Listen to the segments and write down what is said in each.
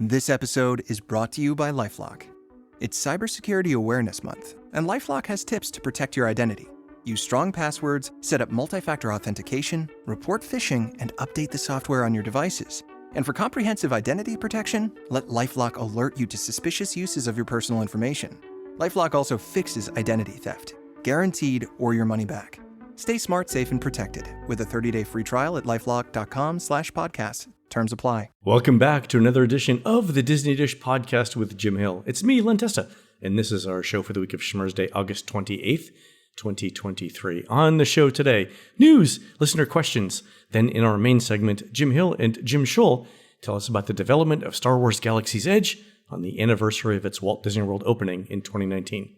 This episode is brought to you by LifeLock. It's Cybersecurity Awareness Month, and LifeLock has tips to protect your identity. Use strong passwords, set up multi-factor authentication, report phishing, and update the software on your devices. And for comprehensive identity protection, let LifeLock alert you to suspicious uses of your personal information. LifeLock also fixes identity theft, guaranteed or your money back. Stay smart, safe, and protected with a 30-day free trial at LifeLock.com/podcast. Terms apply. Welcome back to another edition of the Disney Dish podcast with Jim Hill. It's me, Len Testa, and this is our show for the week of Schmurz Day, August 28th, 2023. On the show today, news, listener questions. Then in our main segment, Jim Hill and Jim Shull tell us about the development of Star Wars Galaxy's Edge on the anniversary of its Walt Disney World opening in 2019.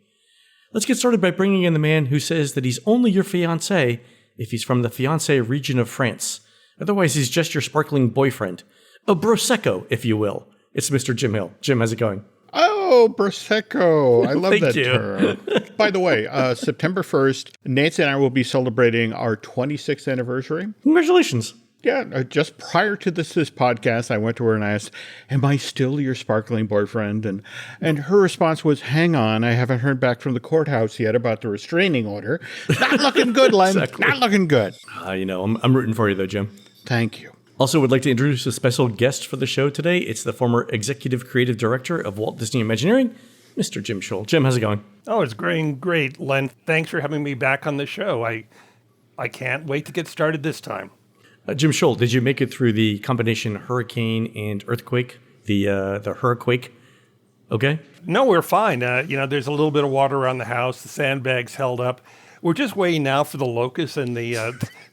Let's get started by bringing in the man who says that he's only your fiancé if he's from the fiancé region of France. Otherwise, he's just your sparkling boyfriend. A Prosecco, if you will. It's Mr. Jim Hill. Jim, how's it going? Oh, Prosecco. I love Thank that you. term. By the way, September 1st, Nancy and I will be celebrating our 26th anniversary. Congratulations. Yeah, just prior to this podcast, I went to her and asked, am I still your sparkling boyfriend? And her response was, hang on, I haven't heard back from the courthouse yet about the restraining order. Not looking good, Len. Exactly. Not looking good. I'm rooting for you, though, Jim. Thank you. Also, would like to introduce a special guest for the show today. It's the former Executive Creative Director of Walt Disney Imagineering, Mr. Jim Shull. Jim, how's it going? Oh, it's going great, Len. Thanks for having me back on the show. I can't wait to get started this time. Jim Shull, did you make it through the combination hurricane and earthquake, the hurricane? Okay. No, we're fine. There's a little bit of water around the house. The sandbags held up. We're just waiting now for the locust and the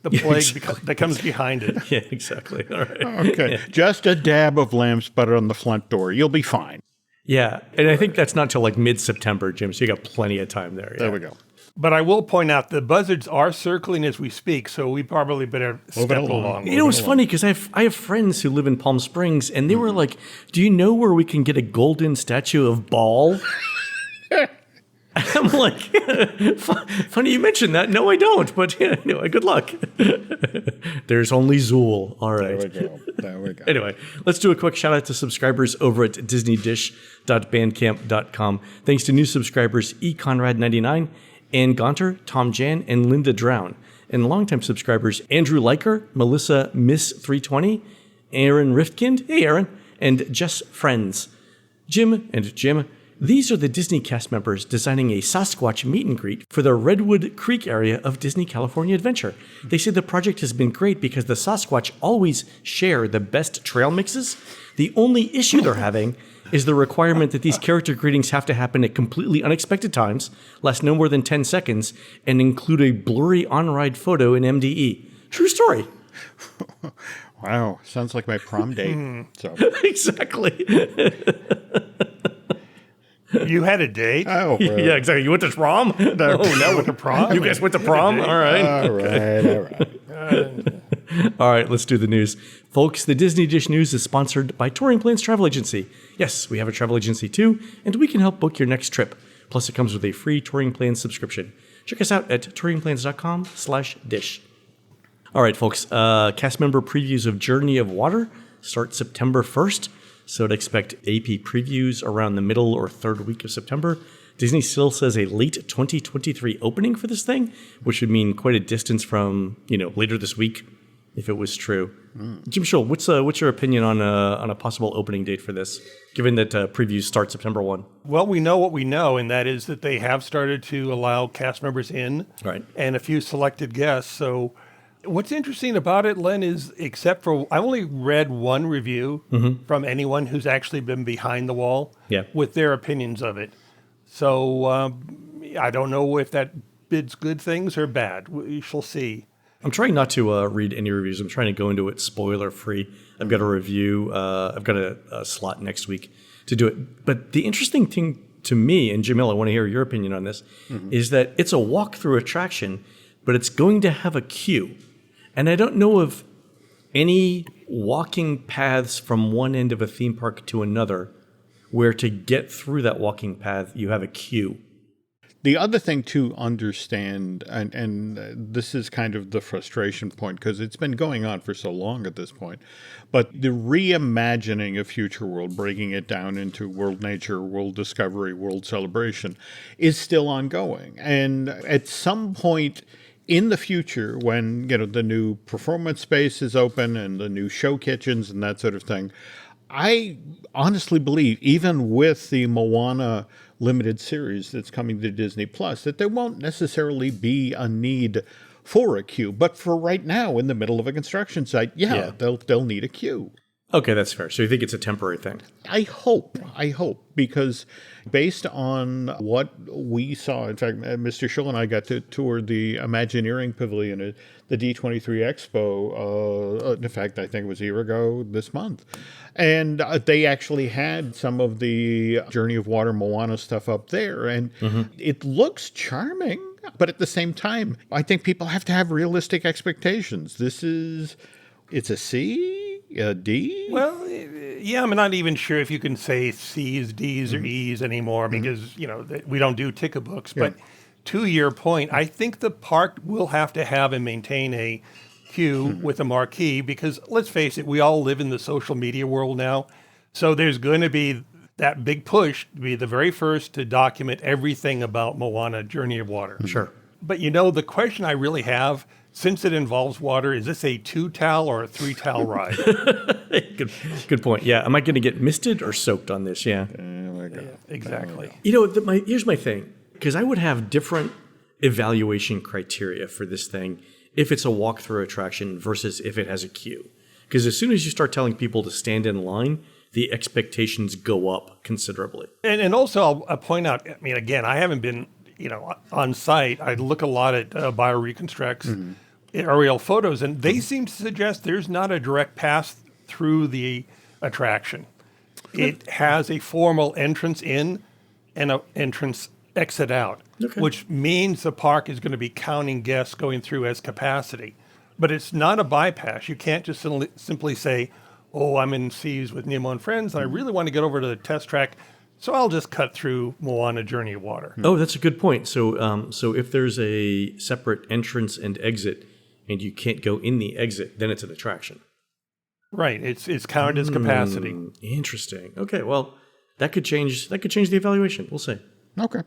plague exactly. that comes behind it. Yeah, exactly. All right. Okay, Yeah. just a dab of lamb's butter on the front door. You'll be fine. Yeah, and I think that's not till like mid-September, Jim, so you got plenty of time there. There we go. But I will point out the buzzards are circling as we speak, so we probably better step along. You know, it's funny because I have friends who live in Palm Springs, and they were like, do you know where we can get a golden statue of Baal? I'm like, funny you mentioned that. No, I don't, but yeah, anyway, good luck. There's only Zool. All right. There we go. Anyway, let's do a quick shout out to subscribers over at disneydish.bandcamp.com. Thanks to new subscribers E. Conrad99, Ann Gonter, Tom Jan, and Linda Drown. And longtime subscribers Andrew Liker, Melissa Miss 320, Aaron Riftkind, hey Aaron, and Just Friends. Jim and Jim, these are the Disney cast members designing a Sasquatch meet and greet for the Redwood Creek area of Disney California Adventure. They say the project has been great because the Sasquatch always share the best trail mixes. The only issue they're having is the requirement that these character greetings have to happen at completely unexpected times, last no more than 10 seconds, and include a blurry on-ride photo in MDE. True story. Wow, sounds like my prom date. So Exactly. You had a date? Oh, really? Yeah, exactly. You went to prom? Oh, no, with the prom? You guys went to prom? All right. All right. All right, let's do the news. Folks, the Disney Dish News is sponsored by Touring Plans Travel Agency. Yes, we have a travel agency too, and we can help book your next trip. Plus, it comes with a free Touring Plans subscription. Check us out at touringplans.com/dish. All right, folks, cast member previews of Journey of Water start September 1st. So I'd expect AP previews around the middle or third week of September. Disney still says a late 2023 opening for this thing, which would mean quite a distance from, later this week, if it was true. Jim Shull, what's your opinion on a possible opening date for this, given that previews start September 1? Well, we know what we know, and that is that they have started to allow cast members in, Right. and a few selected guests. So what's interesting about it, Len, is I only read one review from anyone who's actually been behind the wall with their opinions of it. So I don't know if that bids good things or bad. We shall see. I'm trying not to read any reviews. I'm trying to go into it spoiler-free. I've got a review. I've got a slot next week to do it. But the interesting thing to me, and Jamil, I want to hear your opinion on this, is that it's a walk-through attraction, but it's going to have a queue. And I don't know of any walking paths from one end of a theme park to another where to get through that walking path, you have a queue. The other thing to understand, and this is kind of the frustration point because it's been going on for so long at this point, but the reimagining of Future World, breaking it down into world nature, world discovery, world celebration, is still ongoing. And at some point in the future, when the new performance space is open and the new show kitchens and that sort of thing, I honestly believe, even with the Moana limited series that's coming to Disney Plus, that there won't necessarily be a need for a queue. But for right now, in the middle of a construction site, they'll need a queue. Okay, that's fair. So you think it's a temporary thing? I hope, because based on what we saw, in fact, Mr. Shull and I got to tour the Imagineering Pavilion at the D23 Expo. In fact, I think it was a year ago this month. And they actually had some of the Journey of Water Moana stuff up there. And it looks charming. But at the same time, I think people have to have realistic expectations. It's a C? A D? Well, yeah, I'm not even sure if you can say C's, D's, or E's anymore because, we don't do ticket books. Yeah. But to your point, I think the park will have to have and maintain a queue with a marquee because, let's face it, we all live in the social media world now. So there's going to be that big push to be the very first to document everything about Moana, Journey of Water. Sure. But, the question I really have, since it involves water, is this a 2-towel or a 3-towel ride? Good point. Yeah. Am I going to get misted or soaked on this? Yeah. Exactly. Here's my thing, because I would have different evaluation criteria for this thing if it's a walkthrough attraction versus if it has a queue. Because as soon as you start telling people to stand in line, the expectations go up considerably. And also, I'll point out, again, I haven't been on site. I look a lot at bioreconstructs, aerial photos, and they seem to suggest there's not a direct pass through the attraction. It has a formal entrance in and an entrance exit out, which means the park is going to be counting guests going through as capacity. But it's not a bypass. You can't just simply say, oh, I'm in Seas with Nemo and Friends, and I really want to get over to the test track, so I'll just cut through Moana Journey of Water. Oh, that's a good point. So if there's a separate entrance and exit, and you can't go in the exit, then it's an attraction. Right. It's counted as capacity. Interesting. Okay. Well, that could change the evaluation. We'll see. Okay.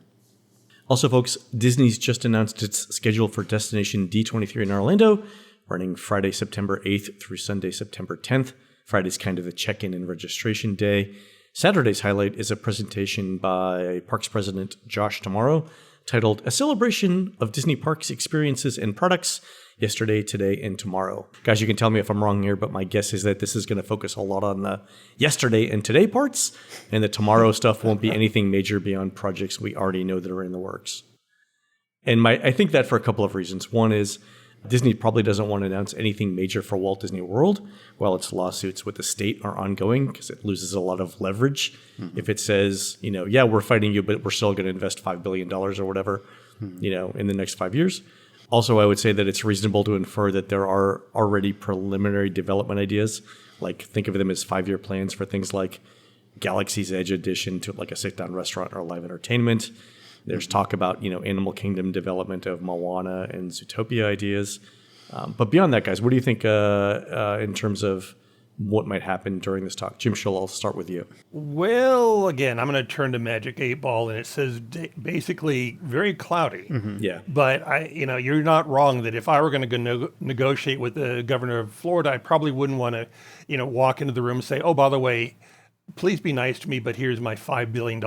Also, folks, Disney's just announced its schedule for Destination D23 in Orlando, running Friday, September 8th through Sunday, September 10th. Friday's kind of the check-in and registration day. Saturday's highlight is a presentation by Parks President Josh Tomorrow titled A Celebration of Disney Parks Experiences and Products, Yesterday, Today, and Tomorrow. Guys, you can tell me if I'm wrong here, but my guess is that this is going to focus a lot on the yesterday and today parts, and the tomorrow stuff won't be anything major beyond projects we already know that are in the works. And I think that for a couple of reasons. One is Disney probably doesn't want to announce anything major for Walt Disney World while its lawsuits with the state are ongoing because it loses a lot of leverage. If it says, we're fighting you, but we're still going to invest $5 billion or whatever, in the next 5 years. Also, I would say that it's reasonable to infer that there are already preliminary development ideas. Like, think of them as 5-year plans for things like Galaxy's Edge addition to like a sit-down restaurant or live entertainment. There's talk about, Animal Kingdom development of Moana and Zootopia ideas. But beyond that, guys, what do you think in terms of what might happen during this talk? Jim Shull, I'll start with you. Well, again, I'm going to turn to Magic 8 Ball, and it says basically very cloudy. Yeah. But you're not wrong that if I were going to go negotiate with the governor of Florida, I probably wouldn't want to, walk into the room and say, oh, by the way, please be nice to me, but here's my $5 billion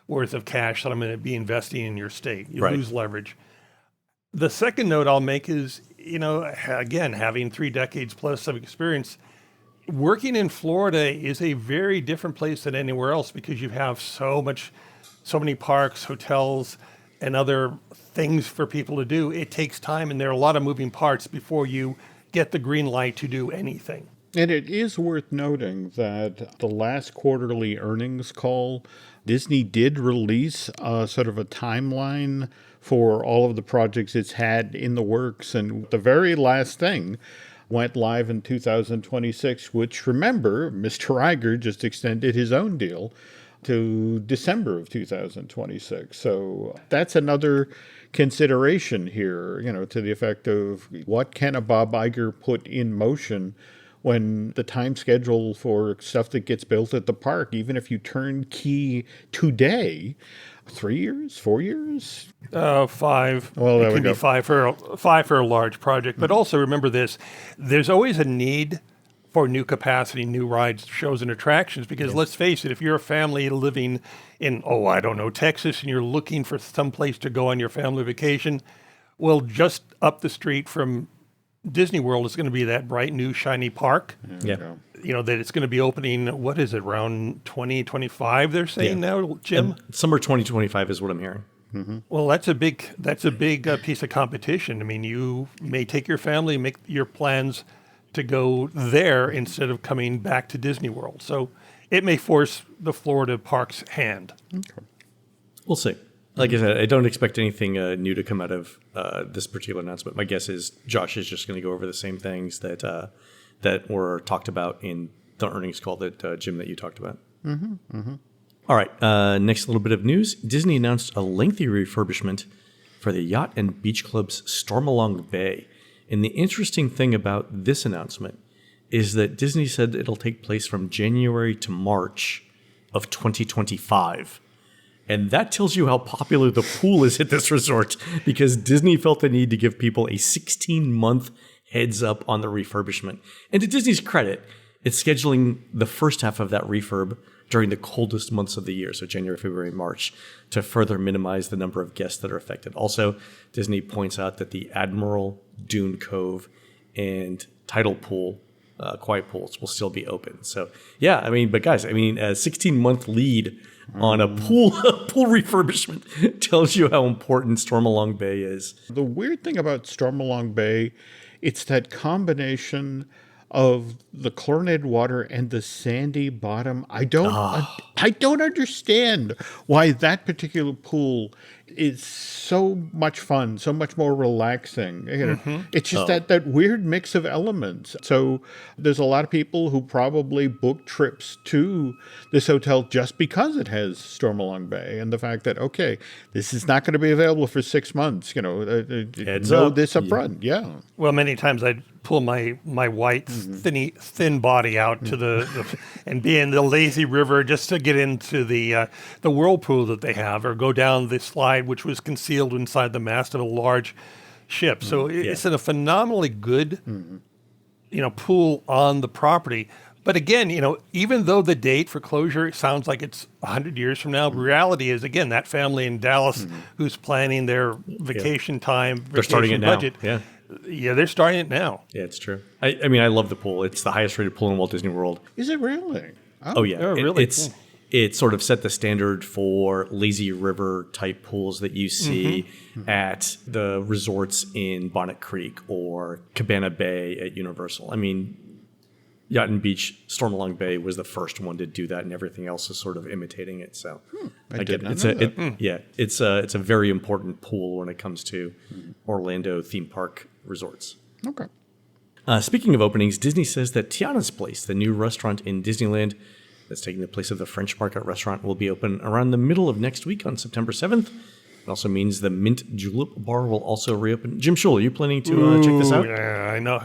worth of cash that I'm going to be investing in your state. You lose leverage. The second note I'll make is, again, having 3 decades plus of experience, working in Florida is a very different place than anywhere else because you have so many parks, hotels, and other things for people to do. It takes time, and there are a lot of moving parts before you get the green light to do anything. And it is worth noting that the last quarterly earnings call, Disney did release sort of a timeline for all of the projects it's had in the works. And the very last thing went live in 2026, which, remember, Mr. Iger just extended his own deal to December of 2026. So that's another consideration here, to the effect of what can a Bob Iger put in motion when the time schedule for stuff that gets built at the park, even if you turn key today, 3 years, 4 years? 5. Well, there it we can go. be five for a large project. But also remember this, there's always a need for new capacity, new rides, shows, and attractions. Because let's face it, if you're a family living in, Texas, and you're looking for some place to go on your family vacation, well, just up the street from Disney World is going to be that bright, new, shiny park. Yeah. That it's going to be opening, what is it, around 2025, they're saying now, Jim? Summer 2025 is what I'm hearing. Well, that's a big piece of competition. I mean, you may take your family, make your plans to go there instead of coming back to Disney World. So it may force the Florida park's hand. Okay. We'll see. Like I said, I don't expect anything new to come out of this particular announcement. My guess is Josh is just going to go over the same things that were talked about in the earnings call that Jim, that you talked about. All right. Next little bit of news. Disney announced a lengthy refurbishment for the Yacht and Beach Club's Stormalong Bay. And the interesting thing about this announcement is that Disney said it'll take place from January to March of 2025. And that tells you how popular the pool is at this resort, because Disney felt the need to give people a 16-month heads up on the refurbishment. And to Disney's credit, it's scheduling the first half of that refurb during the coldest months of the year, so January, February, March, to further minimize the number of guests that are affected. Also, Disney points out that the Admiral, Dune Cove, and Tidal Pool, quiet pools, will still be open. So, yeah, but guys, a 16-month lead on a pool refurbishment tells you how important Stormalong Bay is. The weird thing about Stormalong Bay, it's that combination of the chlorinated water and the sandy bottom. I don't understand why that particular pool is so much fun, so much more relaxing. It's just that weird mix of elements. So there's a lot of people who probably book trips to this hotel just because it has Stormalong Bay, and the fact that, okay, this is not going to be available for 6 months. Heads know up. this up front. Yeah. Well, many times I'd pull my white thin body out to the and be in the lazy river just to get into the whirlpool that they have, or go down the slide which was concealed inside the mast of a large ship. So it's a phenomenally good pool on the property. But again, even though the date for closure sounds like it's 100 years from now, reality is, again, that family in Dallas who's planning their vacation time, They're starting it budget. now. Yeah, they're starting it now. Yeah, it's true. I love the pool. It's the highest rated pool in Walt Disney World. Is it really? Oh yeah. Oh, really? It sort of set the standard for lazy river type pools that you see at the resorts in Bonnet Creek or Cabana Bay at Universal. Yacht and Beach, Stormalong Bay was the first one to do that, and everything else is sort of imitating it. So I did not know that. It's a very important pool when it comes to Orlando theme park resorts. Okay. Speaking of openings, Disney says that Tiana's Place, the new restaurant in Disneyland that's taking the place of the French Market restaurant, will be open around the middle of next week on September 7th. It also means the Mint Julep Bar will also reopen. Jim Shull, are you planning to check this out? Yeah, I know.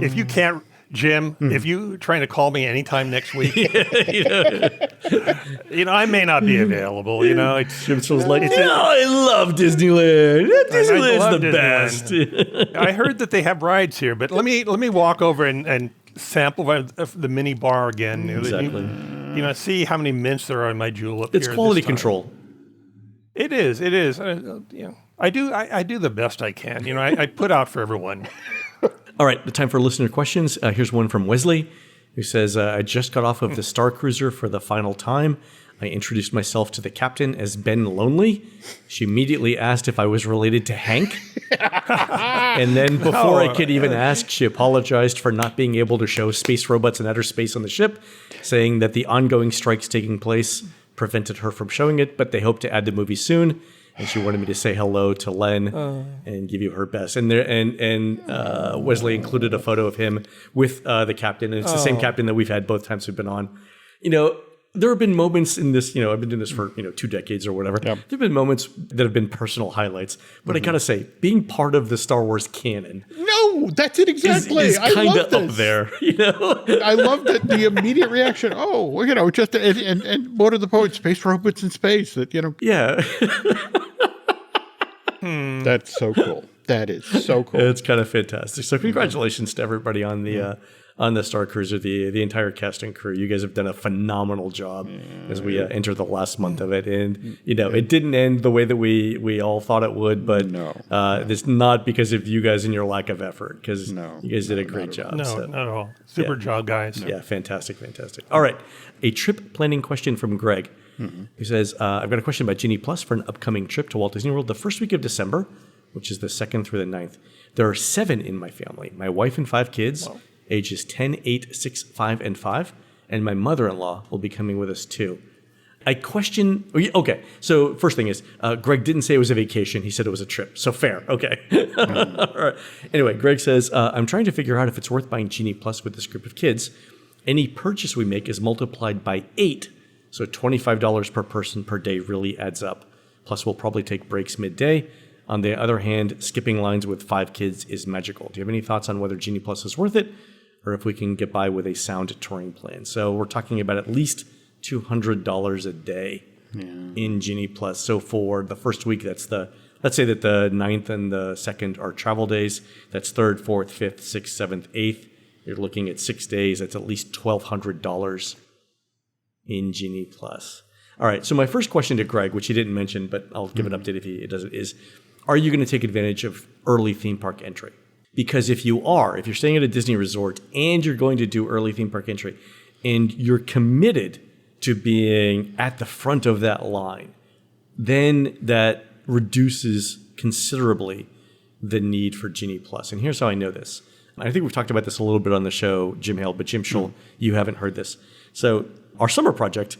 If you can't, Jim, if you trying to call me anytime next week, I may not be available. It's Jim Shull's like, I love Disneyland. Disneyland's the best. I heard that they have rides here, but let me walk over and sample the mini bar again. Exactly. See how many mints there are in my julep. It's here quality this time. control. It is. I do the best I can. I put out for everyone. All right, the time for listener questions. Here's one from Wesley, who says, I just got off of the Star Cruiser for the final time. I introduced myself to the captain as Ben Lonely. She immediately asked if I was related to Hank. And then before I could even ask, she apologized for not being able to show space robots in outer space on the ship, saying that the ongoing strikes taking place prevented her from showing it, but they hope to add the movie soon. And she wanted me to say hello to Len and give you her best. And Wesley included a photo of him with the captain. And it's the same captain that we've had both times we've been on. there have been moments in this, I've been doing this for, 2 decades or whatever. Yep. There have been moments that have been personal highlights. But I got to say, being part of the Star Wars canon. No, that's it exactly. Is kind of up there, I love the immediate reaction. Oh, just, and what are the poets? Space robots in space that, Yeah. That's so cool. That is so cool. It's kind of fantastic. So congratulations to everybody on the Star Cruiser, the entire cast and crew. You guys have done a phenomenal job as we enter the last month of it. And, it didn't end the way that we all thought it would, but it's not because of you guys and your lack of effort, because you guys did a great job. No, not at all. Super job, guys. Yeah, fantastic. All right. A trip planning question from Greg. He says, I've got a question about Genie Plus for an upcoming trip to Walt Disney World the first week of December, which is the 2nd through the 9th. There are 7 in my family, my wife and 5 kids, ages 10, 8, 6, 5, and 5, and my mother-in-law will be coming with us too. I question, okay, so first thing is, Greg didn't say it was a vacation, he said it was a trip, so fair, okay. All right. Anyway, Greg says, I'm trying to figure out if it's worth buying Genie Plus with this group of kids. Any purchase we make is multiplied by 8, so $25 per person per day really adds up. Plus, we'll probably take breaks midday. On the other hand, skipping lines with 5 kids is magical. Do you have any thoughts on whether Genie Plus is worth it, or if we can get by with a sound touring plan? So we're talking about at least $200 a day in Genie Plus. So for the first week, let's say that the 9th and the 2nd are travel days. That's 3rd, 4th, 5th, 6th, 7th, 8th. You're looking at 6 days. That's at least $1,200 in Genie Plus. All right, so my first question to Greg, which he didn't mention, but I'll give an update if he doesn't, is, are you going to take advantage of early theme park entry? Because if you're staying at a Disney resort and you're going to do early theme park entry, and you're committed to being at the front of that line, then that reduces considerably the need for Genie Plus. And here's how I know this. I think we've talked about this a little bit on the show, Jim Hale, but Jim Shull, you haven't heard this. So our summer project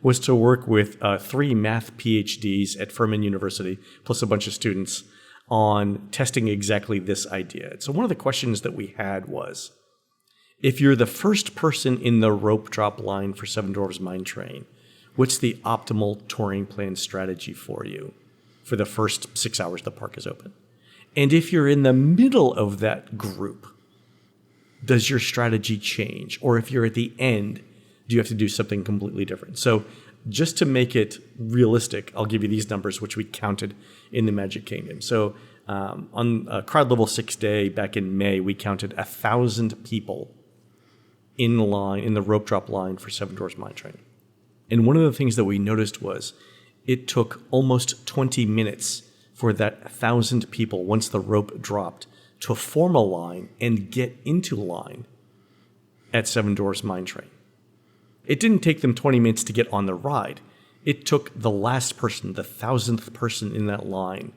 was to work with 3 math PhDs at Furman University, plus a bunch of students, on testing exactly this idea. So one of the questions that we had was, if you're the first person in the rope drop line for Seven Dwarfs Mine Train, what's the optimal touring plan strategy for you for the first 6 hours the park is open? And if you're in the middle of that group, does your strategy change? Or if you're at the end, do you have to do something completely different? So just to make it realistic, I'll give you these numbers, which we counted in the Magic Kingdom. So on crowd level 6 day back in May, we counted 1,000 people in line, in the rope drop line for Seven Dwarfs Mine Train. And one of the things that we noticed was it took almost 20 minutes for that 1,000 people, once the rope dropped, to form a line and get into line at Seven Dwarfs Mine Train. It didn't take them 20 minutes to get on the ride. It took the last person, the 1,000th person in that line,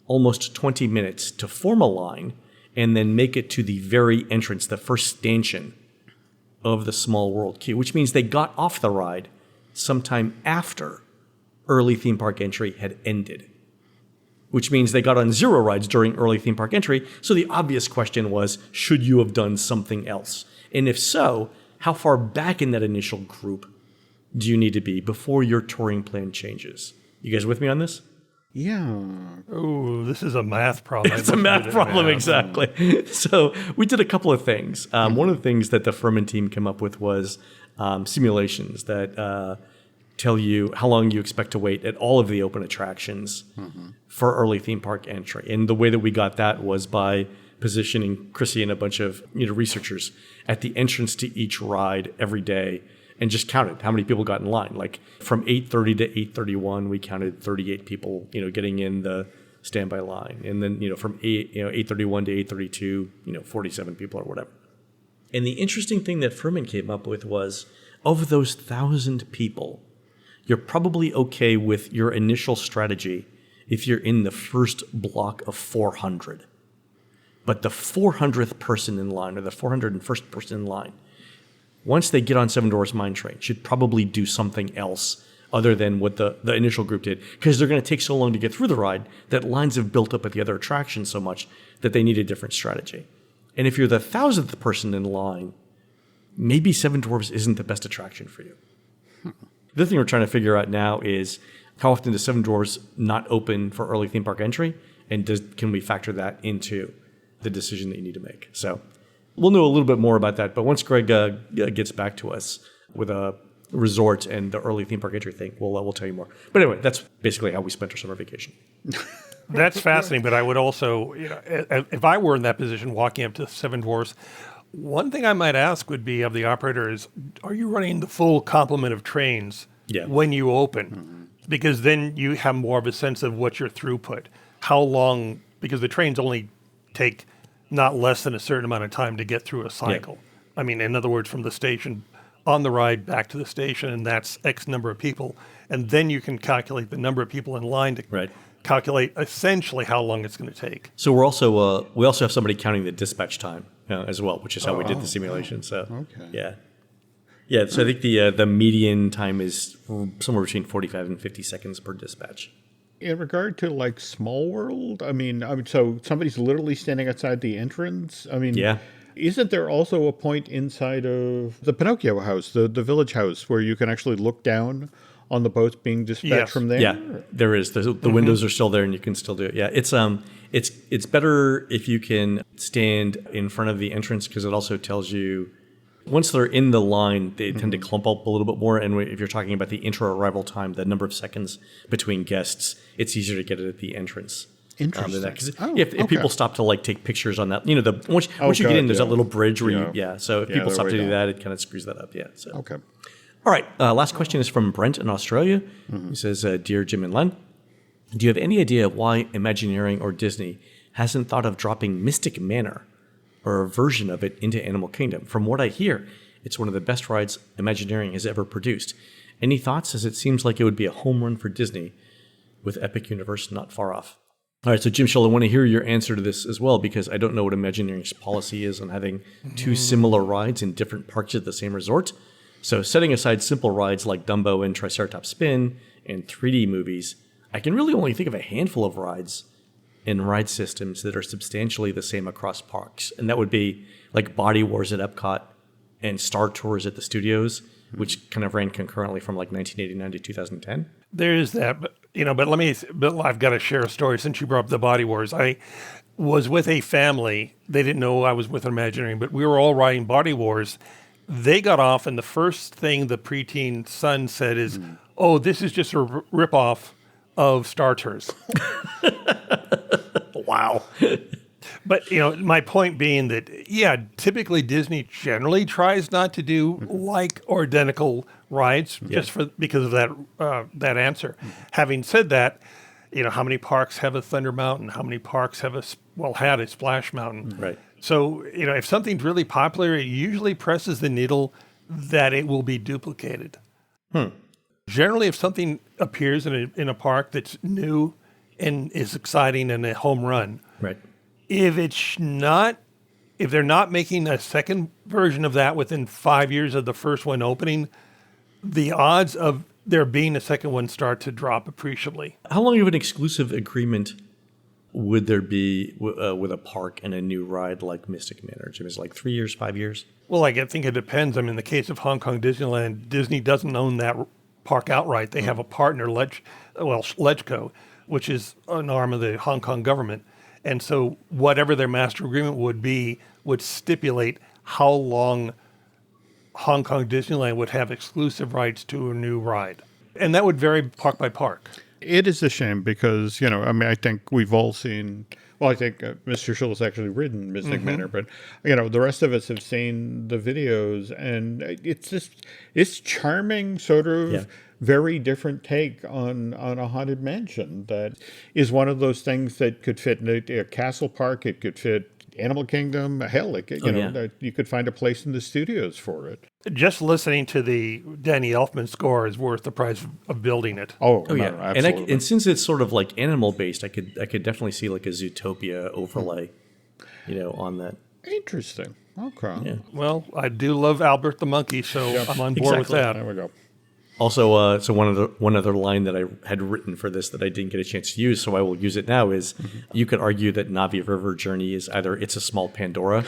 almost 20 minutes to form a line and then make it to the very entrance, the first stanchion of the Small World queue, which means they got off the ride sometime after early theme park entry had ended, which means they got on 0 rides during early theme park entry. So the obvious question was, should you have done something else? And if so, how far back in that initial group do you need to be before your touring plan changes? You guys with me on this? Yeah. Oh, this is a math problem. It's a math problem, exactly. So we did a couple of things. One of the things that the Furman team came up with was simulations that tell you how long you expect to wait at all of the open attractions for early theme park entry. And the way that we got that was by positioning Chrissy and a bunch of researchers at the entrance to each ride every day and just counted how many people got in line. Like from 8:30 to 8:31, we counted 38 people, getting in the standby line. And then, from 8:31 to 8:32, 47 people or whatever. And the interesting thing that Furman came up with was, of those 1,000 people, you're probably okay with your initial strategy if you're in the first block of 400. But the 400th person in line, or the 401st person in line, once they get on Seven Dwarfs Mine Train, should probably do something else other than what the initial group did, because they're going to take so long to get through the ride that lines have built up at the other attractions so much that they need a different strategy. And if you're the 1,000th person in line, maybe Seven Dwarfs isn't the best attraction for you. The thing we're trying to figure out now is how often does Seven Dwarfs not open for early theme park entry, and can we factor that into the decision that you need to make? So we'll know a little bit more about that. But once Greg gets back to us with a resort and the early theme park entry thing, we'll tell you more. But anyway, that's basically how we spent our summer vacation. That's fascinating. But I would also, if I were in that position walking up to Seven Dwarfs, one thing I might ask would be of the operator is, are you running the full complement of trains when you open? Mm-hmm. Because then you have more of a sense of what's your throughput. How long, because the trains only take not less than a certain amount of time to get through a cycle. Yeah. I mean, in other words, from the station on the ride back to the station, and that's X number of people. And then you can calculate the number of people in line to calculate essentially how long it's going to take. So we also have somebody counting the dispatch time as well, which is how we did the simulation. So yeah. So I think the median time is somewhere between 45 and 50 seconds per dispatch. In regard to like Small World, I mean, so somebody's literally standing outside the entrance. I mean, isn't there also a point inside of the Pinocchio house, the village house, where you can actually look down on the boats being dispatched from there? Yeah, there is. The windows are still there, and you can still do it. Yeah, it's better if you can stand in front of the entrance, because it also tells you once they're in the line, they tend to clump up a little bit more. And if you're talking about the intra-arrival time, the number of seconds between guests, it's easier to get it at the entrance. Interesting. If people stop to like take pictures on that, once you get in, there's that little bridge where so if people stop to do that, it kind of screws that up. Yeah. So. Okay. All right. Last question is from Brent in Australia. He says, Dear Jim and Len, do you have any idea why Imagineering or Disney hasn't thought of dropping Mystic Manor or a version of it into Animal Kingdom? From what I hear, it's one of the best rides Imagineering has ever produced. Any thoughts, as it seems like it would be a home run for Disney with Epic Universe not far off? All right, so Jim Shull, I want to hear your answer to this as well, because I don't know what Imagineering's policy is on having two similar rides in different parks at the same resort. So setting aside simple rides like Dumbo and Triceratops Spin and 3D movies, I can really only think of a handful of rides and ride systems that are substantially the same across parks. And that would be like Body Wars at Epcot and Star Tours at the studios, which kind of ran concurrently from like 1989 to 2010. There is that, but I've got to share a story since you brought up the Body Wars. I was with a family. They didn't know I was with Imagineering, but we were all riding Body Wars. They got off, and the first thing the preteen son said is, "Oh, this is just a ripoff of Star Tours." Wow. But, my point being that, typically Disney generally tries not to do like or identical rides because of that answer. Having said that, how many parks have a Thunder Mountain? How many parks have had a Splash Mountain? Right. So, if something's really popular, it usually presses the needle that it will be duplicated. Generally, if something appears in a park that's new and is exciting and a home run, right. If they're not making a second version of that within 5 years of the first one opening, the odds of there being a second one start to drop appreciably. How long of an exclusive agreement would there be with a park and a new ride like Mystic Manor? Jim, is it like 3 years, 5 years? Well, I think it depends. I mean, in the case of Hong Kong Disneyland, Disney doesn't own that park outright. They have a partner, LegCo, which is an arm of the Hong Kong government. And so whatever their master agreement would be would stipulate how long Hong Kong Disneyland would have exclusive rights to a new ride. And that would vary park by park. It is a shame because, I think we've all seen, I think Mr. Shull has actually ridden Mystic Manor, but, the rest of us have seen the videos, and it's charming, sort of very different take on a haunted mansion that is one of those things that could fit in a castle park. It could fit Animal Kingdom. Hell, you could find a place in the studios for it. Just listening to the Danny Elfman score is worth the price of building it. Oh yeah, absolutely. And since it's sort of like animal based, I could definitely see like a Zootopia overlay, on that. Interesting. Okay. Yeah. Well, I do love Albert the monkey, so I'm on board with that. There we go. Also, so one other line that I had written for this that I didn't get a chance to use, so I will use it now, is you could argue that Navi River Journey is either It's a Small Pandora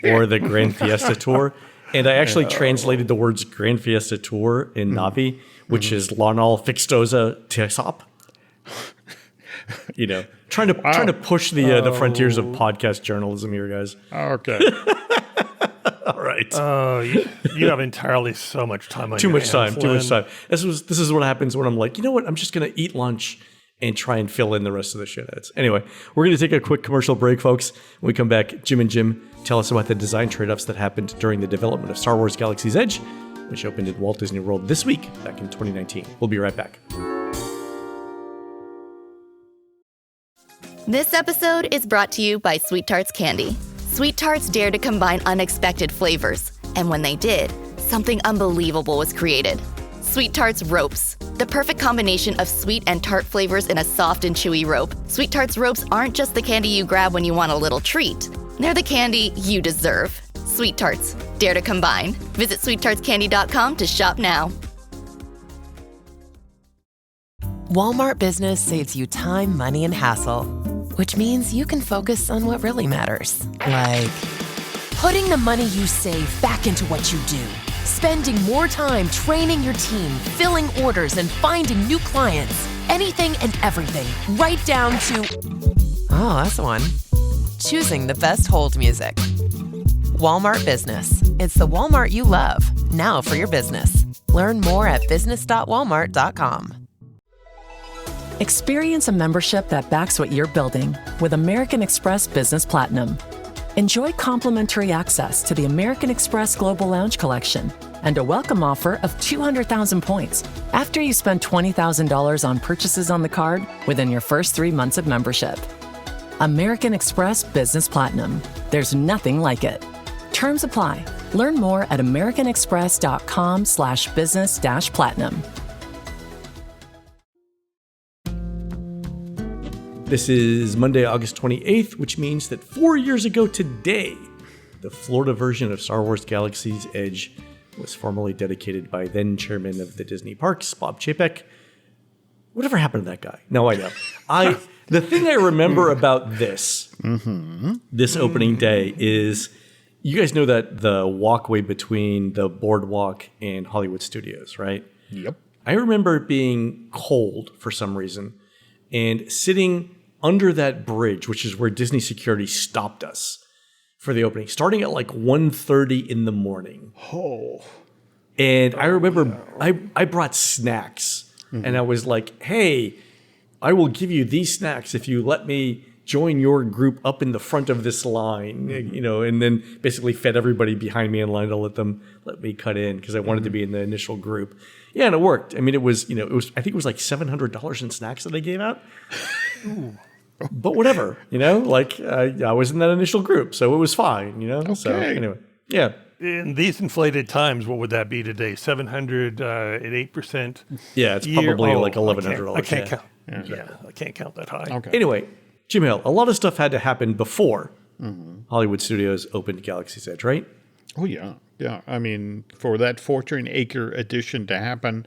or the Grand Fiesta Tour. And I actually translated the words Grand Fiesta Tour in Navi, which is Lanal Fixtosa Tesop. Trying to push the frontiers of podcast journalism here, guys. Okay. All right. Oh, you have entirely so much time on Too your much time. hands, Too much Len. time. This is what happens when I'm like, you know what? I'm just going to eat lunch and try and fill in the rest of the show notes. Anyway, we're going to take a quick commercial break, folks. When we come back, Jim and Jim tell us about the design trade-offs that happened during the development of Star Wars Galaxy's Edge, which opened at Walt Disney World this week, back in 2019. We'll be right back. This episode is brought to you by Sweet Tarts Candy. Sweet Tarts dare to combine unexpected flavors. And when they did, something unbelievable was created. Sweet Tarts Ropes. The perfect combination of sweet and tart flavors in a soft and chewy rope. Sweet Tarts Ropes aren't just the candy you grab when you want a little treat. They're the candy you deserve. Sweet Tarts. Dare to combine. Visit sweettartscandy.com to shop now. Walmart Business saves you time, money, and hassle, which means you can focus on what really matters. Like putting the money you save back into what you do. Spending more time training your team, filling orders, and finding new clients. Anything and everything, right down to, oh, that's the one, choosing the best hold music. Walmart Business. It's the Walmart you love, now for your business. Learn more at business.walmart.com. Experience a membership that backs what you're building with American Express Business Platinum. Enjoy complimentary access to the American Express Global Lounge Collection and a welcome offer of 200,000 points after you spend $20,000 on purchases on the card within your first 3 months of membership. American Express Business Platinum. There's nothing like it. Terms apply. Learn more at americanexpress.com/business-platinum. This is Monday, August 28th, which means that 4 years ago today, the Florida version of Star Wars Galaxy's Edge was formally dedicated by then chairman of the Disney Parks, Bob Chapek. Whatever happened to that guy? No, I know. The thing I remember about this opening day is, you guys know that the walkway between the boardwalk and Hollywood Studios, right? Yep. I remember it being cold for some reason and sitting under that bridge, which is where Disney security stopped us for the opening, starting at like 1:30 in the morning. Oh. And I remember I brought snacks and I was like, hey, I will give you these snacks if you let me join your group up in the front of this line, and then basically fed everybody behind me in line to let me cut in because I wanted to be in the initial group. Yeah, and it worked. I mean, it was I think it was like $700 in snacks that they gave out. But whatever, I was in that initial group, so it was fine, Okay. So anyway, yeah. In these inflated times, what would that be today? 700 at 8%? Yeah, it's probably like $1,100. I can't count. Yeah, I can't count that high. Okay. Anyway, Jim Hill, a lot of stuff had to happen before Hollywood Studios opened Galaxy's Edge, right? Oh, yeah. Yeah. I mean, for that 14-acre addition to happen,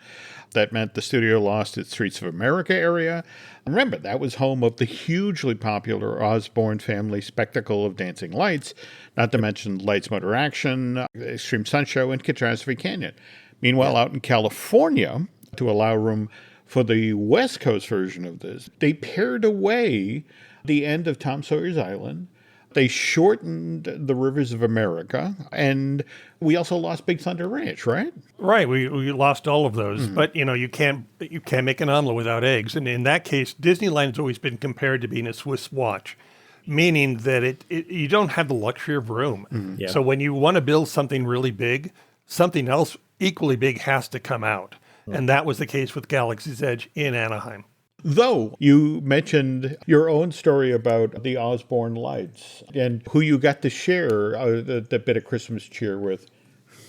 that meant the studio lost its Streets of America area. Remember, that was home of the hugely popular Osborne family spectacle of dancing lights, not to mention Lights Motor Action, Extreme Sun Show, and Catastrophe Canyon. Meanwhile, out in California, to allow room for the West Coast version of this, they pared away the end of Tom Sawyer's Island. They shortened the Rivers of America, and we also lost Big Thunder Ranch, right? Right, we lost all of those. But you can't make an omelet without eggs. And in that case, Disneyland's always been compared to being a Swiss watch, meaning that you don't have the luxury of room. Yeah. So when you want to build something really big, something else equally big has to come out. And that was the case with Galaxy's Edge in Anaheim. Though you mentioned your own story about the Osborne lights and who you got to share the bit of Christmas cheer with.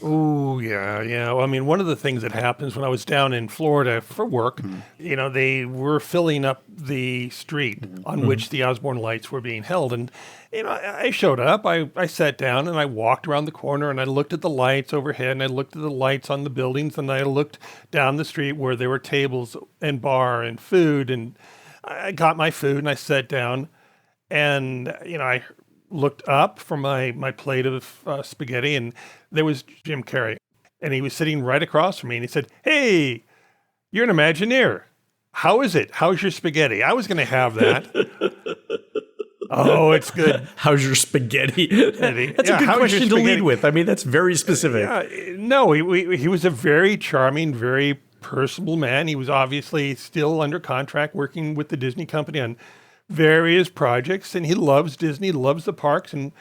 Oh, yeah. Well, I mean, one of the things that happens when I was down in Florida for work, they were filling up the street on which the Osborne lights were being held. And, I showed up, I sat down and I walked around the corner and I looked at the lights overhead and I looked at the lights on the buildings and I looked down the street where there were tables and bar and food. And I got my food and I sat down and, I looked up from my plate of spaghetti, and there was Jim Carrey. And he was sitting right across from me, and he said, "Hey, you're an Imagineer. How is it? How's your spaghetti?" I was going to have that. Oh, it's good. How's your spaghetti? That's a good question to lead with. I mean, that's very specific. No, he was a very charming, very personable man. He was obviously still under contract working with the Disney company on various projects, and he loves Disney, loves the parks, and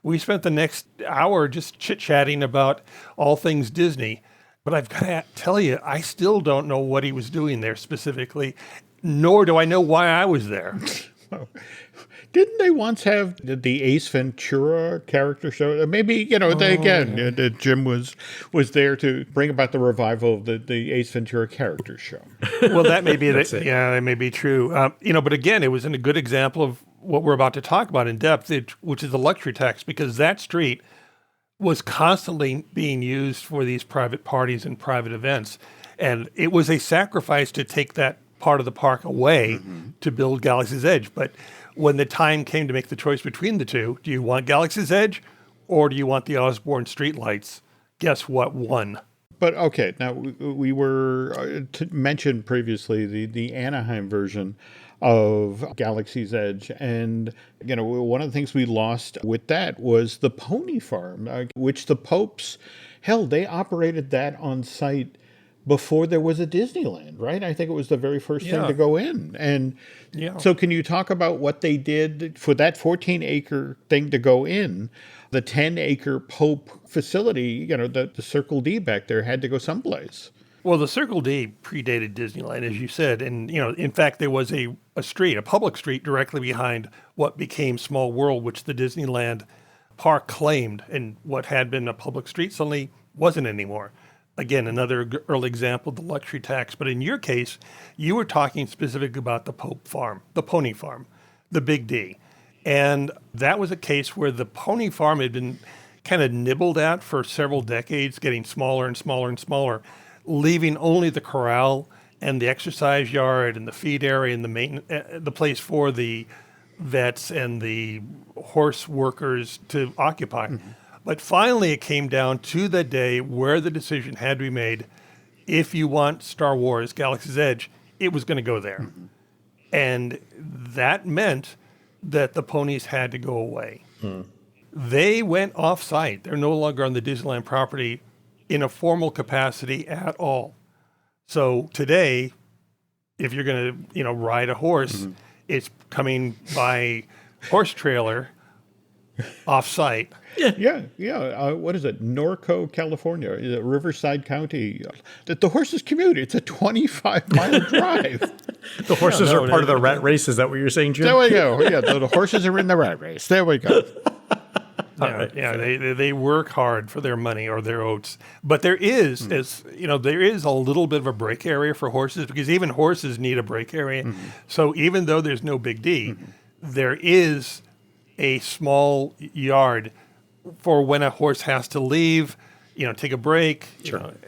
we spent the next hour just chit-chatting about all things Disney. But I've got to tell you, I still don't know what he was doing there specifically, nor do I know why I was there. Didn't they once have the Ace Ventura character show? Maybe, Jim was there to bring about the revival of the Ace Ventura character show. Well, that may be that. Yeah, that may be true. But again, it was a good example of what we're about to talk about in depth, which is the luxury tax, because that street was constantly being used for these private parties and private events. And it was a sacrifice to take that part of the park away to build Galaxy's Edge. But when the time came to make the choice between the two, do you want Galaxy's Edge or do you want the Osborne streetlights? Guess what won? But okay, now we were mentioned previously the Anaheim version of Galaxy's Edge. And, one of the things we lost with that was the pony farm, which the Popes held. They operated that on site before there was a Disneyland, right? I think it was the very first thing to go in. And so can you talk about what they did for that 14-acre thing to go in? The 10-acre Pope facility, the Circle D back there had to go someplace. Well, the Circle D predated Disneyland, as you said. And, in fact, there was a public street directly behind what became Small World, which the Disneyland park claimed. And what had been a public street suddenly wasn't anymore. Again, another early example of the luxury tax. But in your case, you were talking specifically about the Pope farm, the pony farm, the Big D. And that was a case where the pony farm had been kind of nibbled at for several decades, getting smaller and smaller and smaller, leaving only the corral and the exercise yard and the feed area and the place for the vets and the horse workers to occupy. Mm-hmm. But finally, it came down to the day where the decision had to be made. If you want Star Wars Galaxy's Edge, it was going to go there. Mm-hmm. And that meant that the ponies had to go away. Mm. They went off-site. They're no longer on the Disneyland property in a formal capacity at all. So today, if you're going to, ride a horse, it's coming by horse trailer off-site. Yeah. What is it? Norco, California, Riverside County. The horses commute. It's a 25-mile drive. The horses are part of the rat race. Is that what you're saying, Jim? There we go. Yeah, the horses are in the rat race. There we go. They work hard for their money or their oats. But there is, there is a little bit of a break area for horses because even horses need a break area. Mm-hmm. So even though there's no Big D, there is a small yard for when a horse has to leave, take a break,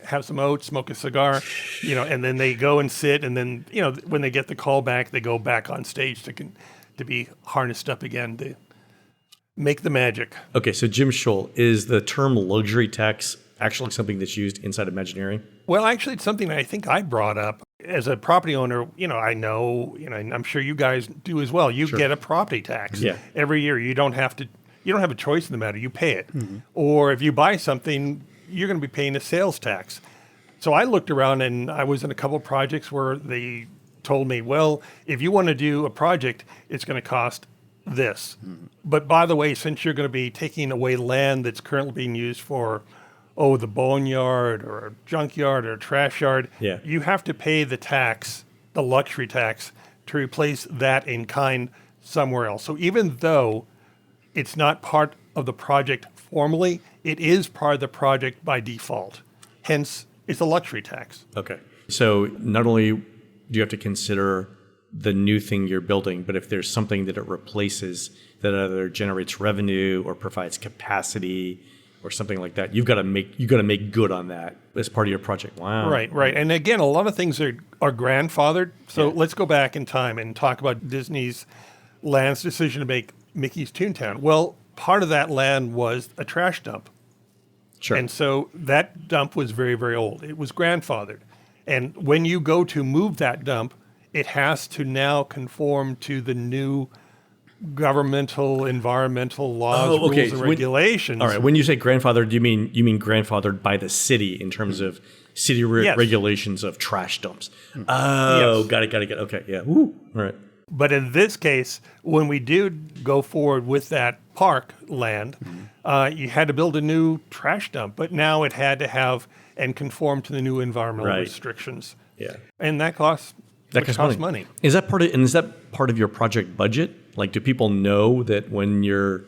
have some oats, smoke a cigar, and then they go and sit. And then, when they get the call back, they go back on stage to be harnessed up again to make the magic. Okay, so Jim Shull, is the term luxury tax actually something that's used inside Imagineering? Well, actually, it's something I think I brought up. As a property owner, I know, and I'm sure you guys do as well. You get a property tax every year. You don't have a choice in the matter. You pay it. Mm-hmm. Or if you buy something, you're going to be paying a sales tax. So I looked around and I was in a couple of projects where they told me, well, if you want to do a project, it's going to cost this. Mm-hmm. But by the way, since you're going to be taking away land that's currently being used for, the boneyard or a junkyard or a trash yard, you have to pay the tax, the luxury tax, to replace that in kind somewhere else. So even though it's not part of the project formally, it is part of the project by default. Hence, it's a luxury tax. Okay. So not only do you have to consider the new thing you're building, but if there's something that it replaces that either generates revenue or provides capacity or something like that, you've got to make good on that as part of your project. Wow. Right. And again, a lot of things are grandfathered. So let's go back in time and talk about Disney's land's decision to make Mickey's Toontown. Well, part of that land was a trash dump. Sure. And so that dump was very, very old. It was grandfathered. And when you go to move that dump, it has to now conform to the new governmental, environmental laws, rules, and regulations. All right. When you say grandfathered, you mean grandfathered by the city in terms of city regulations of trash dumps? Oh, got it. Okay, yeah. Woo. All right. But in this case, when we do go forward with that park land, you had to build a new trash dump, but now it had to have and conform to the new environmental restrictions. Yeah. And that costs money. Is that part of your project budget? Like, do people know that when you're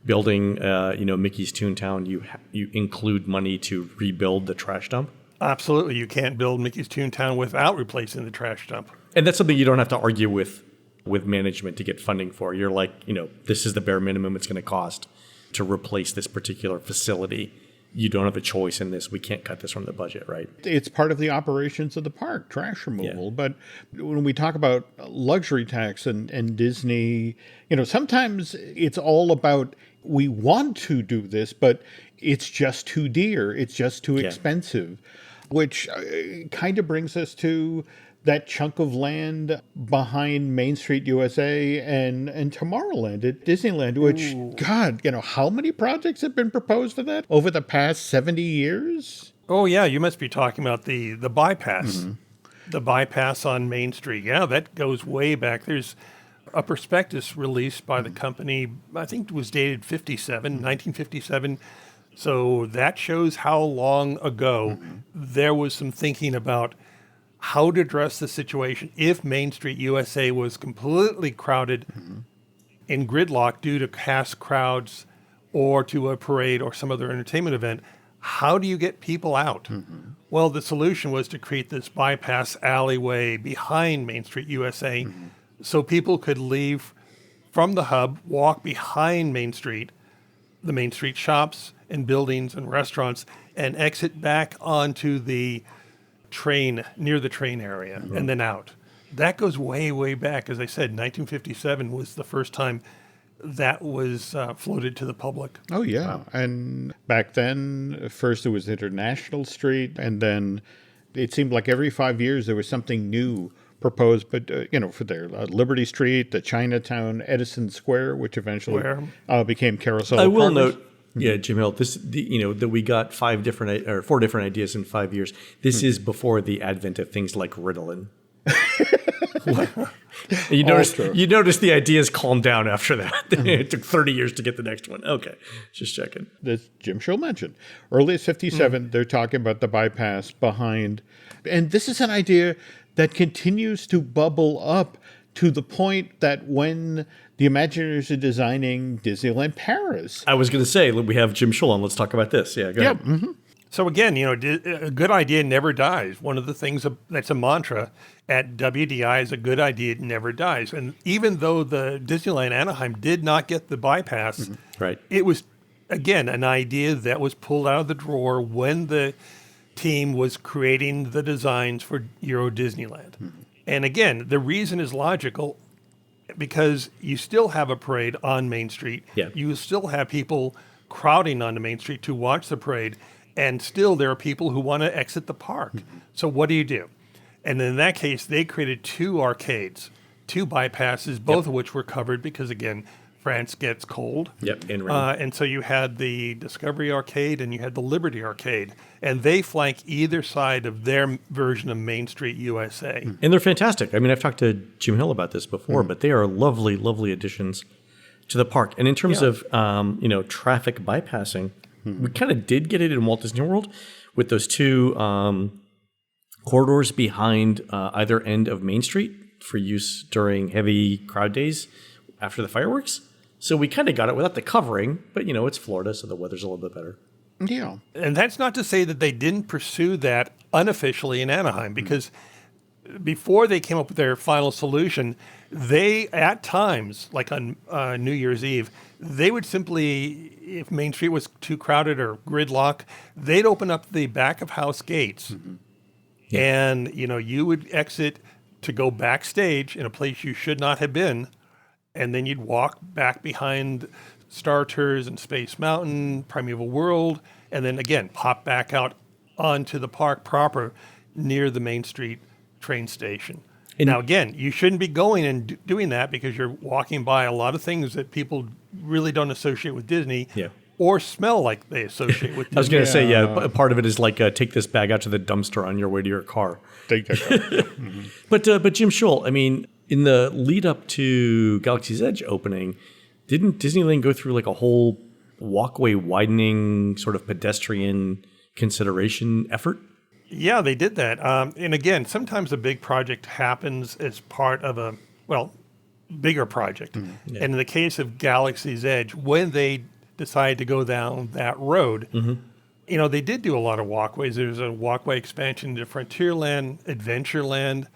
building, Mickey's Toontown, you include money to rebuild the trash dump? Absolutely. You can't build Mickey's Toontown without replacing the trash dump. And that's something you don't have to argue with management to get funding for. You're like, this is the bare minimum it's going to cost to replace this particular facility. You don't have a choice in this. We can't cut this from the budget, right? It's part of the operations of the park, trash removal. Yeah. But when we talk about luxury tax and Disney, sometimes it's all about, we want to do this, but it's just too dear. It's just too expensive, which kind of brings us to that chunk of land behind Main Street USA and Tomorrowland at Disneyland, which, God, how many projects have been proposed for that over the past 70 years? Oh, yeah, you must be talking about the bypass. Mm-hmm. The bypass on Main Street. Yeah, that goes way back. There's a prospectus released by the company, I think it was dated 1957. So that shows how long ago there was some thinking about how to address the situation if Main Street USA was completely crowded in gridlock due to mass crowds or to a parade or some other entertainment event. How do you get people out? Well, the solution was to create this bypass alleyway behind Main Street USA so people could leave from the hub, walk behind Main Street, the Main Street shops and buildings and restaurants, and exit back onto the train, near the train area, and then out. That goes way, way back. As I said, 1957 was the first time that was floated to the public. Oh, yeah. Wow. And back then, first it was International Street, and then it seemed like every 5 years there was something new proposed. But, for there, Liberty Street, the Chinatown, Edison Square, which eventually became Carousel. I will note, Jim Hill, that we got 4 different ideas in 5 years. This is before the advent of things like Ritalin. You notice the ideas calmed down after that. It took 30 years to get the next one. Okay, just checking. As Jim Shull mentioned, early as 57, they're talking about the bypass behind. And this is an idea that continues to bubble up to the point that when the Imagineers are designing Disneyland Paris. I was going to say, we have Jim Shull on. Let's talk about this. Yeah, go ahead. Mm-hmm. So again, a good idea never dies. One of the things that's a mantra at WDI is a good idea never dies. And even though the Disneyland Anaheim did not get the bypass, right, it was, again, an idea that was pulled out of the drawer when the team was creating the designs for Euro Disneyland. And again, the reason is logical because you still have a parade on Main Street. Yeah. You still have people crowding onto Main Street to watch the parade. And still there are people who want to exit the park. So what do? And in that case, they created 2 arcades, 2 bypasses, both of which were covered because, again, France gets cold. Yep, and so you had the Discovery Arcade and you had the Liberty Arcade. And they flank either side of their version of Main Street USA. And they're fantastic. I mean, I've talked to Jim Hill about this before, but they are lovely, lovely additions to the park. And in terms of, traffic bypassing, we kind of did get it in Walt Disney World with those 2 corridors behind either end of Main Street for use during heavy crowd days after the fireworks. So we kind of got it without the covering, but it's Florida, so the weather's a little bit better. Yeah. And that's not to say that they didn't pursue that unofficially in Anaheim, because before they came up with their final solution, they, at times, like on New Year's Eve, they would simply, if Main Street was too crowded or gridlock, they'd open up the back of house gates. And, you would exit to go backstage in a place you should not have been. And then you'd walk back behind Star Tours and Space Mountain, Primeval World, and then again pop back out onto the park proper near the Main Street train station. Now, again, you shouldn't be going and doing that because you're walking by a lot of things that people really don't associate with Disney or smell like they associate with Disney. I was going to say, part of it is like take this bag out to the dumpster on your way to your car. Take that car. Mm-hmm. But Jim Shull, I mean, in the lead up to Galaxy's Edge opening, didn't Disneyland go through like a whole walkway widening sort of pedestrian consideration effort? Yeah, they did that. And again, sometimes a big project happens as part of a, bigger project. And in the case of Galaxy's Edge, when they decided to go down that road, they did do a lot of walkways. There's a walkway expansion to Frontierland, Adventureland,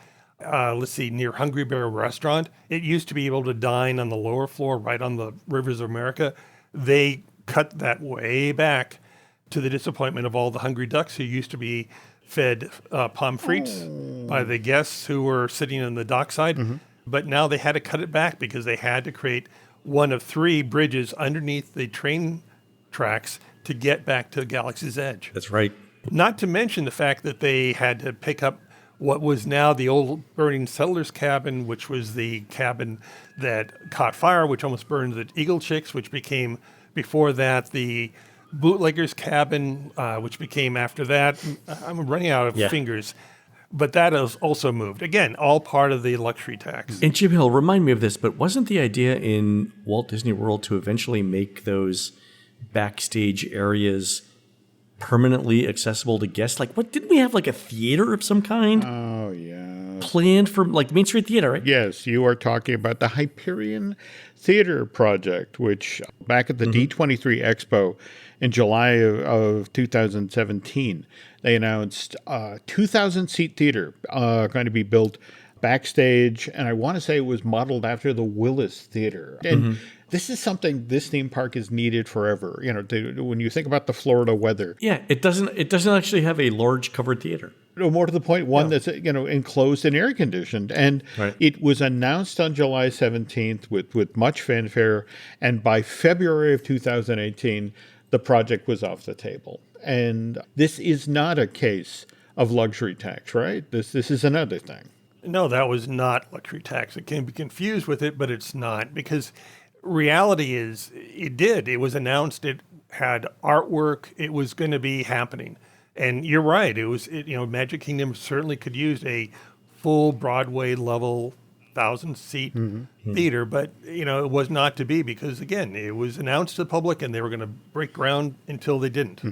near Hungry Bear Restaurant. It used to be able to dine on the lower floor right on the Rivers of America. They cut that way back to the disappointment of all the hungry ducks who used to be fed pommes frites by the guests who were sitting on the dockside. But now they had to cut it back because they had to create one of 3 bridges underneath the train tracks to get back to Galaxy's Edge. That's right. Not to mention the fact that they had to pick up what was now the old burning settler's cabin, which was the cabin that caught fire, which almost burned the Eagle Chicks, which became, before that, the bootlegger's cabin, which became after that. I'm running out of fingers. But that is also moved. Again, all part of the luxury tax. And Jim Hill, remind me of this, but wasn't the idea in Walt Disney World to eventually make those backstage areas permanently accessible to guests? Like, didn't we have like a theater of some kind? Oh, yeah. Planned for like Main Street Theater, right? Yes, you are talking about the Hyperion Theater project, which back at the D23 Expo in July of 2017, they announced a 2,000-seat theater going to be built backstage, and I want to say it was modeled after the Willis Theater. And this is something this theme park has needed forever. When you think about the Florida weather. Yeah, it doesn't actually have a large covered theater. More to the point, one that's enclosed and air conditioned, and it was announced on July 17th with much fanfare, and by February of 2018, the project was off the table. And this is not a case of luxury tax, right? This is another thing. No, that was not luxury tax. It can be confused with it, but it's not, because reality is it was announced, it had artwork, it was going to be happening. And you're right. Magic Kingdom certainly could use a full Broadway level 1,000-seat theater, but it was not to be because again, it was announced to the public and they were going to break ground until they didn't.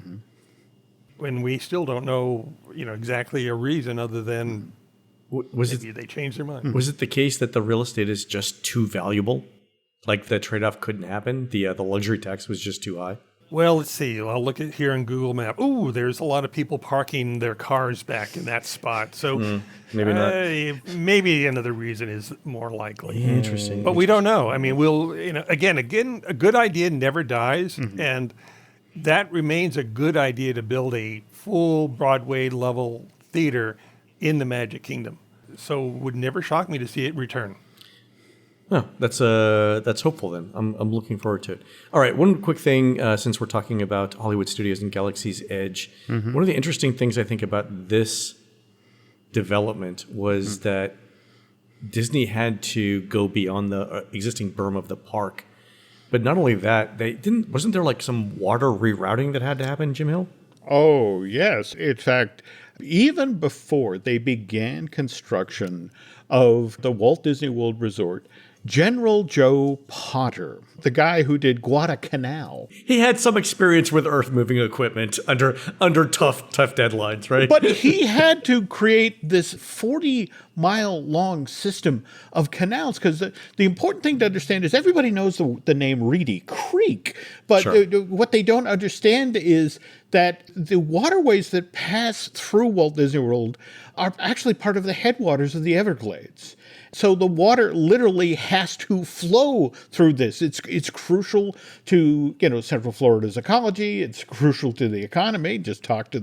And we still don't know, exactly a reason other than they changed their mind. Was it the case that the real estate is just too valuable? Like the trade-off couldn't happen? The luxury tax was just too high? Well, let's see. I'll look at here on Google Map. Ooh, there's a lot of people parking their cars back in that spot. So maybe not. Maybe another reason is more likely. Interesting. But we don't know. I mean, again, a good idea never dies, and that remains a good idea to build a full Broadway level theater in the Magic Kingdom. So it would never shock me to see it return. Oh, that's hopeful then. I'm looking forward to it. All right, one quick thing since we're talking about Hollywood Studios and Galaxy's Edge. One of the interesting things I think about this development was that Disney had to go beyond the existing berm of the park. But not only that, wasn't there like some water rerouting that had to happen, Jim Hill? Oh, yes. In fact, even before they began construction of the Walt Disney World Resort, General Joe Potter, the guy who did Guadalcanal. He had some experience with earth-moving equipment under tough deadlines, right? But he had to create this 40-mile-long system of canals, because the important thing to understand is everybody knows the name Reedy Creek, but what they don't understand is that the waterways that pass through Walt Disney World are actually part of the headwaters of the Everglades. So the water literally has to flow through this. It's crucial to Central Florida's ecology. It's crucial to the economy. Just talk to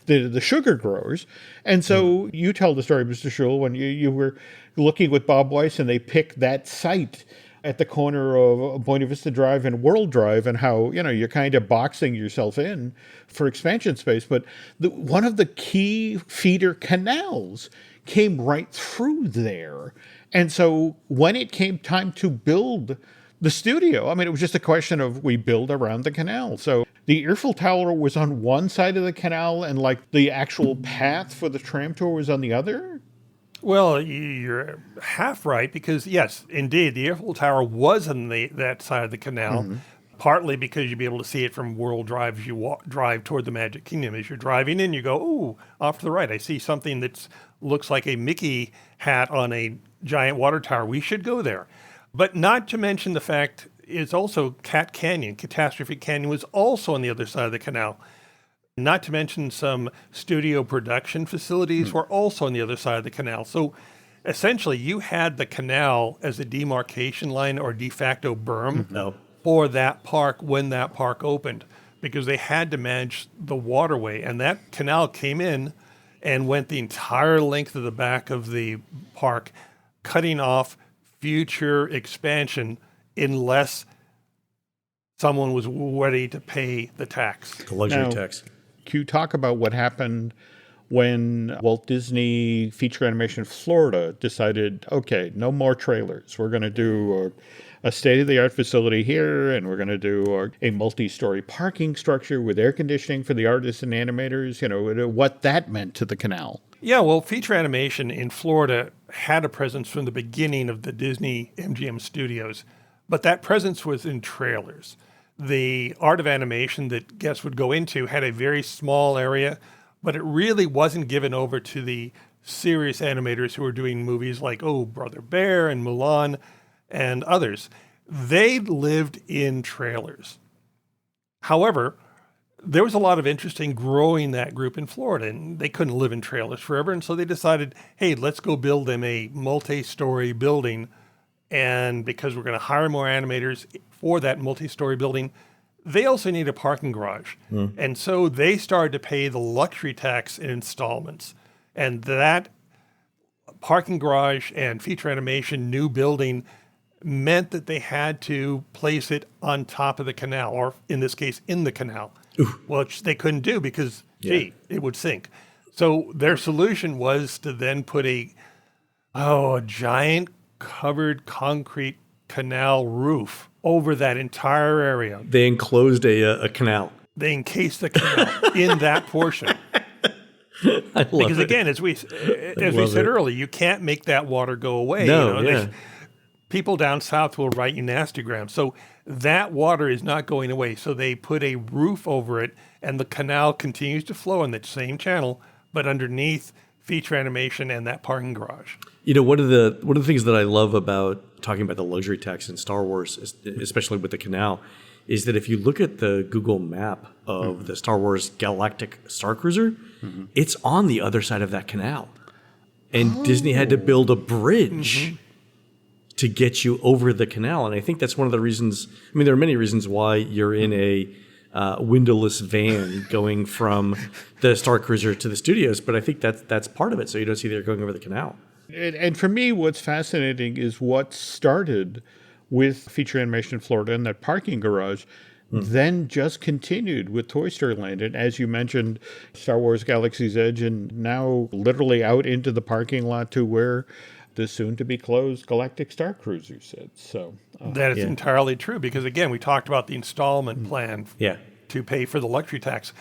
the sugar growers. And so you tell the story, Mr. Shull, when you were looking with Bob Weiss and they picked that site at the corner of Buena Vista Drive and World Drive, and how, you're kind of boxing yourself in for expansion space. But one of the key feeder canals came right through there. And so when it came time to build the studio, it was just a question of we build around the canal. So the Eiffel Tower was on one side of the canal, and like the actual path for the tram tour was on the other? Well, you're half right, because yes, indeed, the Eiffel Tower was on that side of the canal, partly because you'd be able to see it from World Drive as you drive toward the Magic Kingdom. As you're driving in, you go, ooh, off to the right, I see something that looks like a Mickey hat on a giant water tower. We should go there. But not to mention the fact it's also Catastrophe Canyon was also on the other side of the canal. Not to mention some studio production facilities were also on the other side of the canal. So essentially you had the canal as a demarcation line or de facto berm for that park when that park opened, because they had to manage the waterway. And that canal came in and went the entire length of the back of the park, cutting off future expansion unless someone was ready to pay the tax. The luxury tax. Can you talk about what happened when Walt Disney Feature Animation Florida decided, okay, no more trailers. We're going to do a state-of-the-art facility here, and we're going to do a multi-story parking structure with air conditioning for the artists and animators, what that meant to the canal. Yeah, well, feature animation in Florida had a presence from the beginning of the Disney MGM studios, but that presence was in trailers. The art of animation that guests would go into had a very small area, but it really wasn't given over to the serious animators who were doing movies like, Brother Bear and Mulan and others. They lived in trailers. However, there was a lot of interest in growing that group in Florida, and they couldn't live in trailers forever. And so they decided, hey, let's go build them a multi-story building. And because we're going to hire more animators for that multi-story building, they also need a parking garage. And so they started to pay the luxury tax in installments. And that parking garage and feature animation new building meant that they had to place it on top of the canal, or in this case, in the canal. Which they couldn't do because, it would sink. So their solution was to then put a giant covered concrete canal roof over that entire area. They enclosed a canal. They encased the canal in that portion. I love because it. again, as we said earlier, you can't make that water go away. No, People down south will write you nastygrams. So that water is not going away. So they put a roof over it, and the canal continues to flow in that same channel, but underneath feature animation and that parking garage. One of the things that I love about talking about the luxury tax in Star Wars, especially with the canal, is that if you look at the Google map of the Star Wars Galactic Star Cruiser, it's on the other side of that canal. And Disney had to build a bridge to get you over the canal. And I think that's one of the reasons, there are many reasons why you're in a windowless van going from the Star Cruiser to the studios, but I think that's part of it, so you don't see they're going over the canal. And for me, what's fascinating is what started with Feature Animation Florida and that parking garage, then just continued with Toy Story Land. And as you mentioned, Star Wars Galaxy's Edge, and now literally out into the parking lot to where the soon-to-be-closed Galactic Star Cruiser sits. So that is entirely true, because, again, we talked about the installment plan to pay for the luxury tax.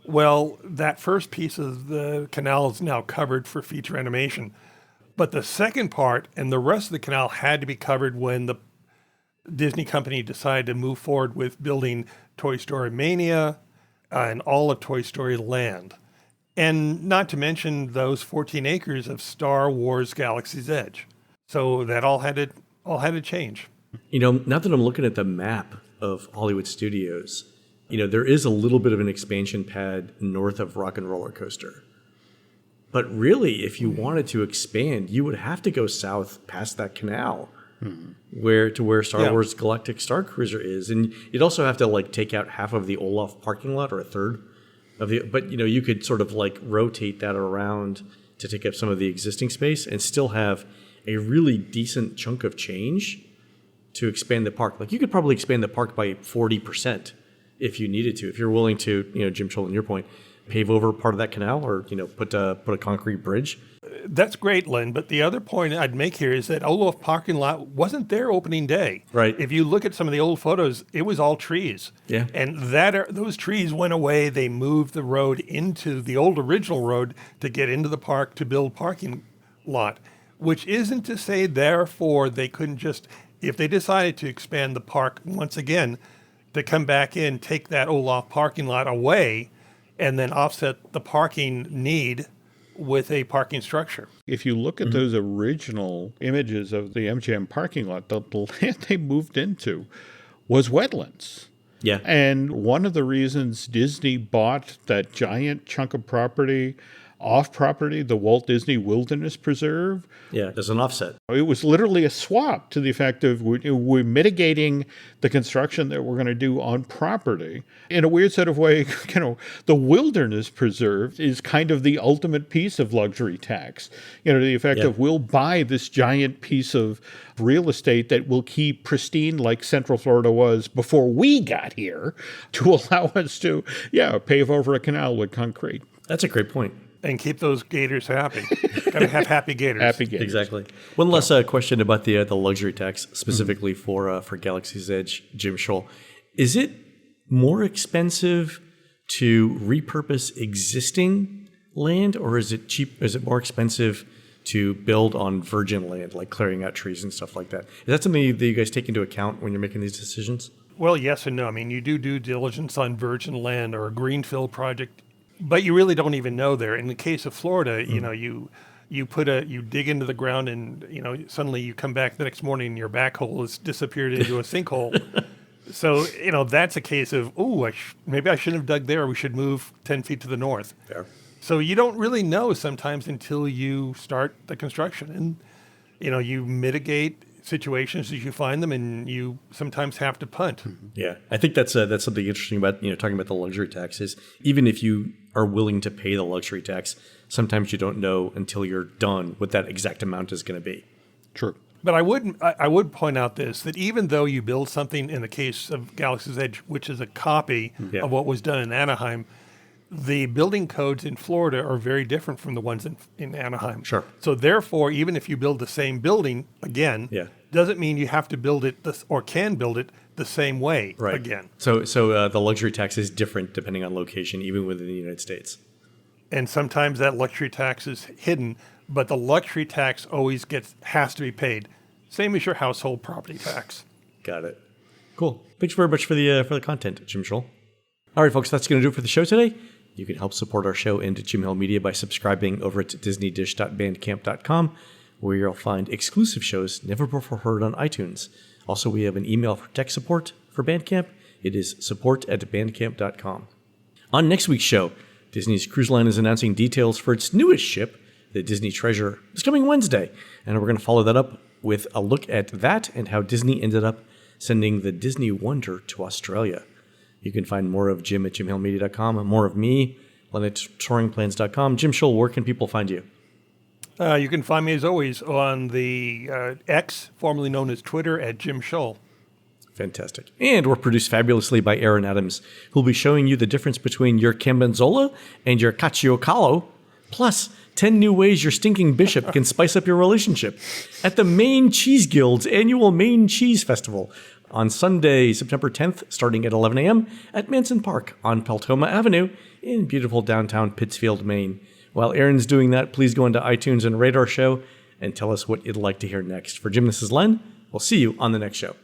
Well, that first piece of the canal is now covered for feature animation. But the second part and the rest of the canal had to be covered when the Disney company decided to move forward with building Toy Story Mania and all of Toy Story Land. And not to mention those 14 acres of Star Wars Galaxy's Edge. So that all had to change. Now that I'm looking at the map of Hollywood Studios, there is a little bit of an expansion pad north of Rock and Roller Coaster. But really, if you wanted to expand, you would have to go south past that canal, where Star Wars Galactic Star Cruiser is. And you'd also have to take out half of the Olaf parking lot, or a third of the, but you could sort of rotate that around to take up some of the existing space and still have a really decent chunk of change to expand the park. Like you could probably expand the park by 40% if you needed to. If you're willing to, Jim Shull, on your point, pave over part of that canal or, put a concrete bridge. That's great, Len. But the other point I'd make here is that Olaf parking lot wasn't there opening day. Right. If you look at some of the old photos, it was all trees. Yeah. And those trees went away. They moved the road into the old original road to get into the park to build parking lot, which isn't to say, therefore, they couldn't just, if they decided to expand the park once again, to come back in, take that Olaf parking lot away, and then offset the parking need with a parking structure. If you look at those original images of the MGM parking lot, the land they moved into was wetlands. Yeah. And one of the reasons Disney bought that giant chunk of property off property, the Walt Disney Wilderness Preserve. Yeah, there's an offset. It was literally a swap to the effect of we're mitigating the construction that we're going to do on property. In a weird sort of way, the Wilderness Preserve is kind of the ultimate piece of luxury tax. To the effect of we'll buy this giant piece of real estate that will keep pristine like Central Florida was before we got here to allow us to, pave over a canal with concrete. That's a great point. And keep those gators happy. Got to have happy gators. Happy gators. Exactly. One last question about the luxury tax, specifically for Galaxy's Edge, Jim Shull. Is it more expensive to repurpose existing land, or is it cheap? Is it more expensive to build on virgin land, like clearing out trees and stuff like that? Is that something that you guys take into account when you're making these decisions? Well, yes and no. I mean, you do due diligence on virgin land or a greenfield project, but you really don't even know there. In the case of Florida, you dig into the ground and, suddenly you come back the next morning and your backhoe has disappeared into a sinkhole. So, that's a case of, maybe I shouldn't have dug there. We should move 10 feet to the north. Fair. So you don't really know sometimes until you start the construction. And, you mitigate situations as you find them, and you sometimes have to punt. Yeah, I think that's something interesting about talking about the luxury tax is even if you are willing to pay the luxury tax, sometimes you don't know until you're done what that exact amount is going to be. True. But I would point out that even though you build something in the case of Galaxy's Edge, which is a copy of what was done in Anaheim, the building codes in Florida are very different from the ones in Anaheim. Sure. So therefore, even if you build the same building again, doesn't mean you have to build it or can build it the same way again. So the luxury tax is different depending on location, even within the United States. And sometimes that luxury tax is hidden, but the luxury tax always has to be paid. Same as your household property tax. Got it. Cool. Thanks very much for the content, Jim Shull. All right, folks, that's going to do it for the show today. You can help support our show and Jim Hill Media by subscribing over at disneydish.bandcamp.com, where you'll find exclusive shows never before heard on iTunes. Also, we have an email for tech support for Bandcamp. It is support@bandcamp.com. On next week's show, Disney's Cruise Line is announcing details for its newest ship, the Disney Treasure, is coming Wednesday. And we're going to follow that up with a look at that and how Disney ended up sending the Disney Wonder to Australia. You can find more of Jim at jimhillmedia.com and more of me, Len at touringplans.com. Jim Shull, where can people find you? You can find me, as always, on the X, formerly known as Twitter, at Jim Shull. Fantastic. And we're produced fabulously by Aaron Adams, who'll be showing you the difference between your Cambanzola and your Caciocavallo, plus 10 new ways your stinking bishop can spice up your relationship at the Maine Cheese Guild's annual Maine Cheese Festival on Sunday, September 10th, starting at 11 a.m. at Manson Park on Peltoma Avenue in beautiful downtown Pittsfield, Maine. While Aaron's doing that, please go into iTunes and rate our show and tell us what you'd like to hear next. For Jim, this is Len. We'll see you on the next show.